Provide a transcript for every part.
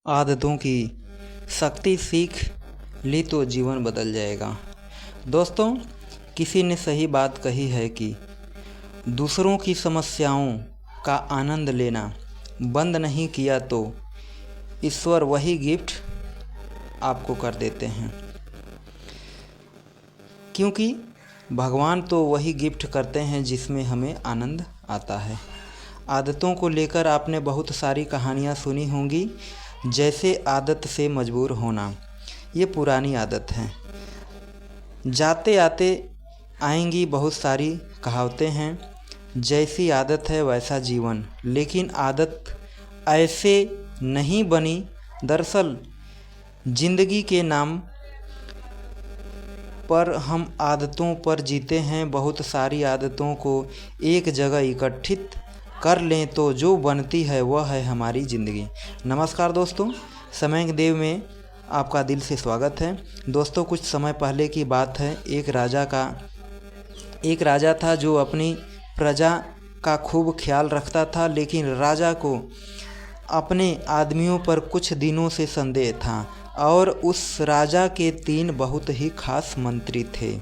आदतों की शक्ति सीख ली तो जीवन बदल जाएगा। दोस्तों, किसी ने सही बात कही है कि दूसरों की समस्याओं का आनंद लेना बंद नहीं किया तो ईश्वर वही गिफ्ट आपको कर देते हैं, क्योंकि भगवान तो वही गिफ्ट करते हैं जिसमें हमें आनंद आता है। आदतों को लेकर आपने बहुत सारी कहानियाँ सुनी होंगी, जैसे आदत से मजबूर होना। ये पुरानी आदत है। जाते आते आएंगी बहुत सारी कहावतें हैं, जैसी आदत है वैसा जीवन। लेकिन आदत ऐसे नहीं बनी। दरअसल जिंदगी के नाम पर हम आदतों पर जीते हैं। बहुत सारी आदतों को एक जगह इकट्ठित कर लें तो जो बनती है वह है हमारी ज़िंदगी। नमस्कार दोस्तों, समय देव में आपका दिल से स्वागत है। दोस्तों, कुछ समय पहले की बात है। एक राजा था जो अपनी प्रजा का खूब ख्याल रखता था, लेकिन राजा को अपने आदमियों पर कुछ दिनों से संदेह था और उस राजा के 3 बहुत ही खास मंत्री थे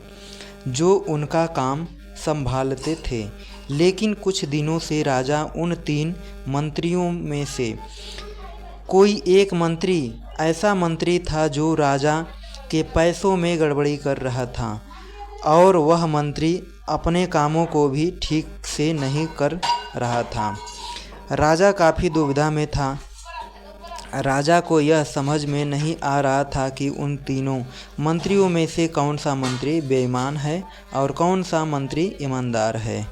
जो उनका काम संभालते थे। लेकिन कुछ दिनों से राजा उन 3 मंत्रियों में से कोई एक मंत्री ऐसा मंत्री था जो राजा के पैसों में गड़बड़ी कर रहा था और वह मंत्री अपने कामों को भी ठीक से नहीं कर रहा था। राजा काफ़ी दुविधा में था। राजा को यह समझ में नहीं आ रहा था कि उन तीनों मंत्रियों में से कौन सा मंत्री बेईमान है और कौन सा मंत्री ईमानदार है।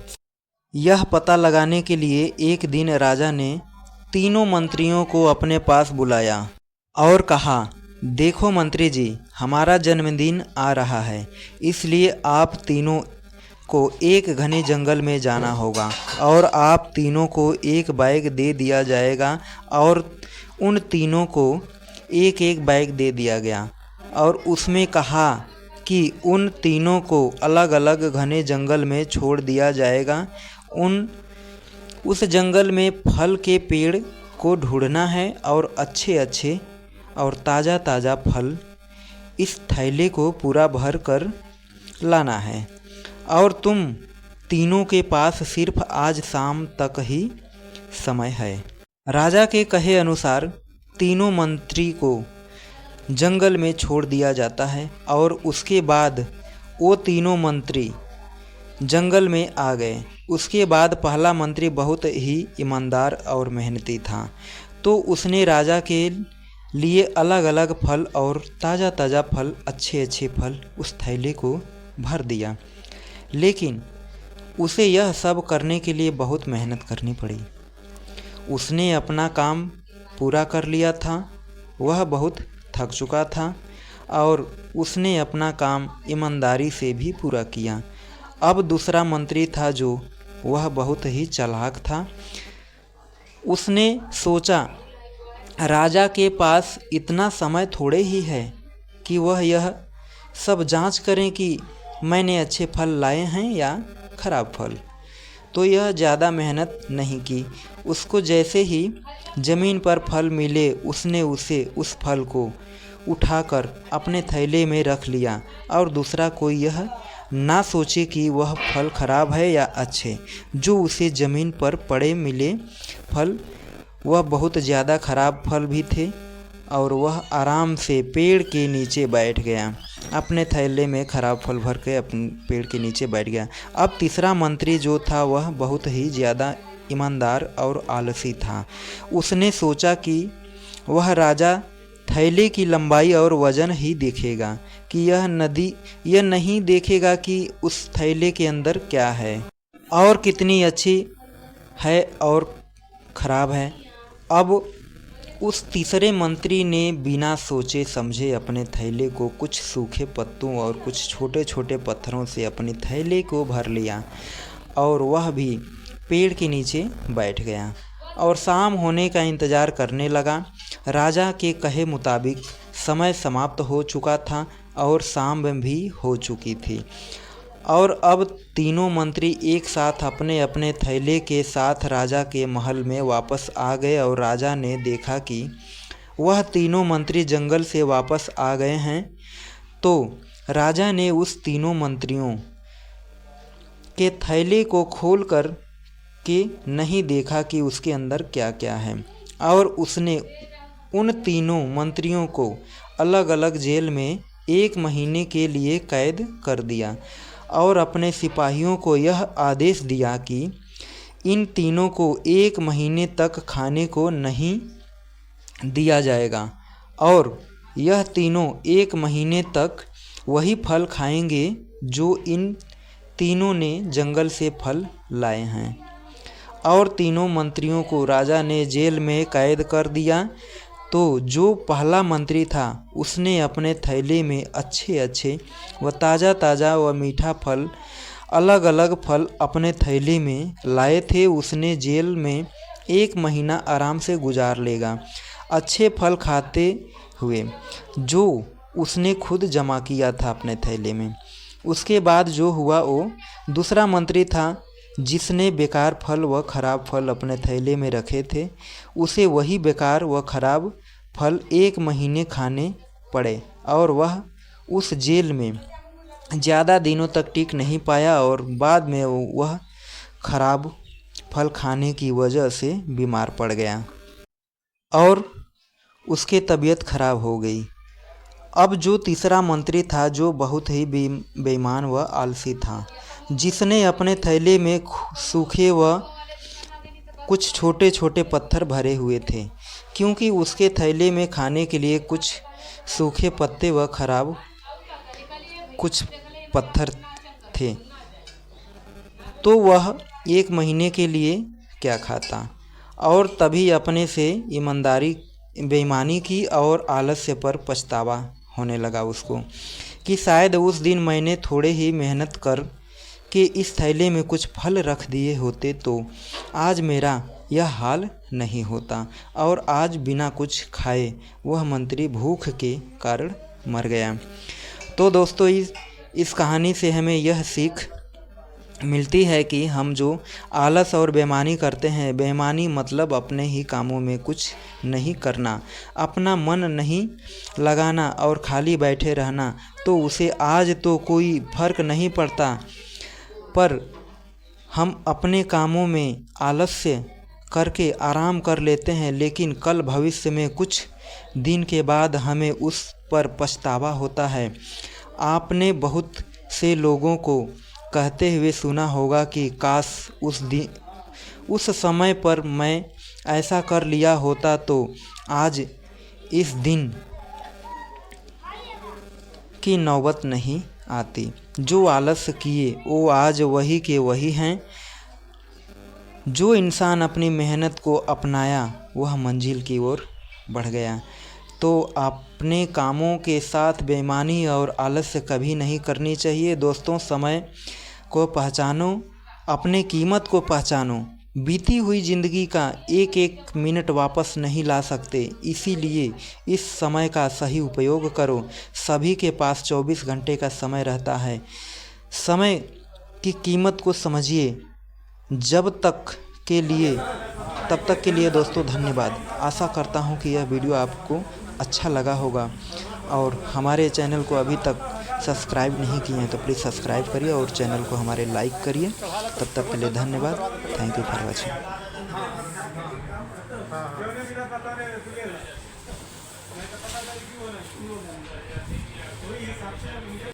यह पता लगाने के लिए एक दिन राजा ने तीनों मंत्रियों को अपने पास बुलाया और कहा, देखो मंत्री जी, हमारा जन्मदिन आ रहा है, इसलिए आप तीनों को एक घने जंगल में जाना होगा और आप तीनों को एक बैग दे दिया जाएगा। और उन तीनों को एक एक बैग दे दिया गया और उसमें कहा कि उन तीनों को अलग अलग घने जंगल में छोड़ दिया जाएगा। उस जंगल में फल के पेड़ को ढूंढना है और अच्छे अच्छे और ताज़ा ताज़ा फल इस थैले को पूरा भर कर लाना है और तुम तीनों के पास सिर्फ आज शाम तक ही समय है। राजा के कहे अनुसार तीनों मंत्री को जंगल में छोड़ दिया जाता है और उसके बाद वो तीनों मंत्री जंगल में आ गए। उसके बाद पहला मंत्री बहुत ही ईमानदार और मेहनती था, तो उसने राजा के लिए अलग अलग फल और ताज़ा ताज़ा फल, अच्छे अच्छे फल उस थैले को भर दिया। लेकिन उसे यह सब करने के लिए बहुत मेहनत करनी पड़ी। उसने अपना काम पूरा कर लिया था, वह बहुत थक चुका था और उसने अपना काम ईमानदारी से भी पूरा किया। अब दूसरा मंत्री था जो वह बहुत ही चालाक था। उसने सोचा, राजा के पास इतना समय थोड़े ही है कि वह यह सब जांच करें कि मैंने अच्छे फल लाए हैं या खराब फल, तो यह ज़्यादा मेहनत नहीं की। उसको जैसे ही ज़मीन पर फल मिले उसने उस फल को उठाकर अपने थैले में रख लिया और दूसरा कोई यह ना सोचे कि वह फल खराब है या अच्छे। जो उसे ज़मीन पर पड़े मिले फल वह बहुत ज़्यादा खराब फल भी थे और वह आराम से पेड़ के नीचे बैठ गया। अपने थैले में खराब फल भर के अपने पेड़ के नीचे बैठ गया। अब तीसरा मंत्री जो था वह बहुत ही ज़्यादा ईमानदार और आलसी था। उसने सोचा कि वह राजा थैले की लंबाई और वज़न ही देखेगा, कि यह नहीं देखेगा कि उस थैले के अंदर क्या है और कितनी अच्छी है और ख़राब है। अब उस तीसरे मंत्री ने बिना सोचे समझे अपने थैले को कुछ सूखे पत्तों और कुछ छोटे छोटे पत्थरों से अपने थैले को भर लिया और वह भी पेड़ के नीचे बैठ गया और शाम होने का इंतज़ार करने लगा। राजा के कहे मुताबिक समय समाप्त हो चुका था और शाम भी हो चुकी थी और अब तीनों मंत्री एक साथ अपने अपने थैले के साथ राजा के महल में वापस आ गए और राजा ने देखा कि वह तीनों मंत्री जंगल से वापस आ गए हैं, तो राजा ने उस तीनों मंत्रियों के थैले को खोलकर के नहीं देखा कि उसके अंदर क्या क्या है, और उसने उन तीनों मंत्रियों को अलग अलग जेल में 1 महीने के लिए कैद कर दिया और अपने सिपाहियों को यह आदेश दिया कि इन तीनों को 1 महीने तक खाने को नहीं दिया जाएगा और यह तीनों 1 महीने तक वही फल खाएंगे जो इन तीनों ने जंगल से फल लाए हैं। और तीनों मंत्रियों को राजा ने जेल में कैद कर दिया। तो जो पहला मंत्री था उसने अपने थैले में अच्छे अच्छे व ताज़ा ताज़ा व मीठा फल, अलग अलग फल अपने थैले में लाए थे। उसने जेल में 1 महीना आराम से गुजार लेगा, अच्छे फल खाते हुए, जो उसने खुद जमा किया था अपने थैले में। उसके बाद जो हुआ वो दूसरा मंत्री था जिसने बेकार फल व ख़राब फल अपने थैले में रखे थे, उसे वही बेकार व ख़राब फल 1 महीने खाने पड़े और वह उस जेल में ज़्यादा दिनों तक टिक नहीं पाया और बाद में वह ख़राब फल खाने की वजह से बीमार पड़ गया और उसकी तबीयत खराब हो गई। अब जो तीसरा मंत्री था जो बहुत ही बेईमान व आलसी था, जिसने अपने थैले में सूखे व कुछ छोटे छोटे पत्थर भरे हुए थे, क्योंकि उसके थैले में खाने के लिए कुछ सूखे पत्ते व खराब कुछ पत्थर थे, तो वह 1 महीने के लिए क्या खाता। और तभी अपने से बेईमानी की और आलस्य पर पछतावा होने लगा उसको कि शायद उस दिन मैंने थोड़े ही मेहनत कर के इस थैले में कुछ फल रख दिए होते तो आज मेरा यह हाल नहीं होता। और आज बिना कुछ खाए वह मंत्री भूख के कारण मर गया। तो दोस्तों इस कहानी से हमें यह सीख मिलती है कि हम जो आलस और बेईमानी करते हैं, बेईमानी मतलब अपने ही कामों में कुछ नहीं करना, अपना मन नहीं लगाना और खाली बैठे रहना, तो उसे आज तो कोई फ़र्क नहीं पड़ता, पर हम अपने कामों में आलस्य करके आराम कर लेते हैं, लेकिन कल भविष्य में कुछ दिन के बाद हमें उस पर पछतावा होता है। आपने बहुत से लोगों को कहते हुए सुना होगा कि काश उस समय पर मैं ऐसा कर लिया होता तो आज इस दिन की नौबत नहीं आती। जो आलस्य किए वो आज वही के वही हैं। जो इंसान अपनी मेहनत को अपनाया वह मंजिल की ओर बढ़ गया। तो अपने कामों के साथ बेईमानी और आलस्य कभी नहीं करनी चाहिए। दोस्तों, समय को पहचानो, अपने कीमत को पहचानो। बीती हुई ज़िंदगी का एक एक मिनट वापस नहीं ला सकते, इसीलिए इस समय का सही उपयोग करो। सभी के पास 24 घंटे का समय रहता है। समय की कीमत को समझिए। तब तक के लिए दोस्तों धन्यवाद। आशा करता हूँ कि यह वीडियो आपको अच्छा लगा होगा और हमारे चैनल को अभी तक सब्सक्राइब नहीं किए हैं तो प्लीज़ सब्सक्राइब करिए और चैनल को हमारे लाइक करिए। तब तक के लिए धन्यवाद। Thank you for watching.